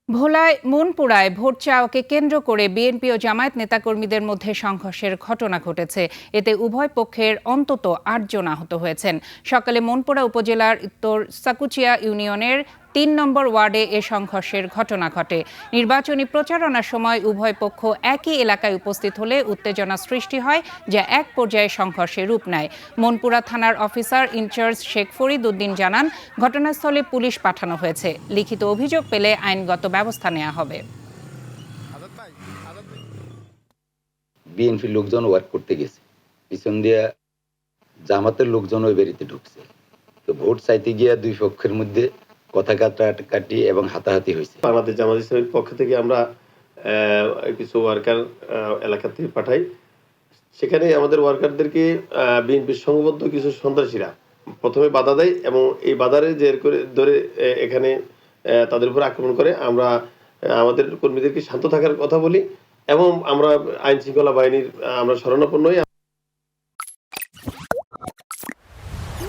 ভোলায় মনপুরায় ভোট চাওয়াকে কেন্দ্র করে বিএনপি ও জামায়াত নেতাকর্মীদের মধ্যে সংঘর্ষের ঘটনা ঘটেছে। এতে উভয় পক্ষের অন্তত ৮ জন আহত হয়েছেন। সকালে মনপুরা উপজেলার উত্তর সাকুচিয়া ইউনিয়নের ৩ নম্বর ওয়ার্ডে এ সংঘর্ষের ঘটনা ঘটে। নির্বাচনী প্রচারণার সময় উভয় পক্ষ একই এলাকায় উপস্থিত হলে উত্তেজনা সৃষ্টি হয়, যা এক পর্যায়ে সংঘর্ষে রূপ নেয়। মনপুরা থানার অফিসার ইনচার্জ শেখ ফরিদ উদ্দিন জানান, ঘটনাস্থলে পুলিশ পাঠানো হয়েছে। লিখিত অভিযোগ পেলে আইনগত ব্যবস্থা নেওয়া হবে। বিএনপির লোকজন ওয়ার্ক করতে গেছে, পিছন দিয়ে জামাতের লোকজন ওই বাড়িতে ঢুকছে। তো ভোট চাইতে গিয়ে দুই পক্ষের মধ্যে কথা কাটাকাটি এবং হাতাহাতি হয়েছে। বাংলাদেশ জামাত ইসলামীর পক্ষ থেকে আমরা কিছু ওয়ার্কার এলাকা থেকে পাঠাই। সেখানে আমাদের ওয়ার্কারদেরকে বিএনপির সংঘবদ্ধ কিছু সন্ত্রাসীরা প্রথমে বাধা দেয় এবং এই বাধারে জের করে ধরে এখানে তাদের উপর আক্রমণ করে। আমরা আমাদের কর্মীদেরকে শান্ত থাকার কথা বলি এবং আমরা আইন শৃঙ্খলা বাহিনীর আমরা শরণাপন্ন হই।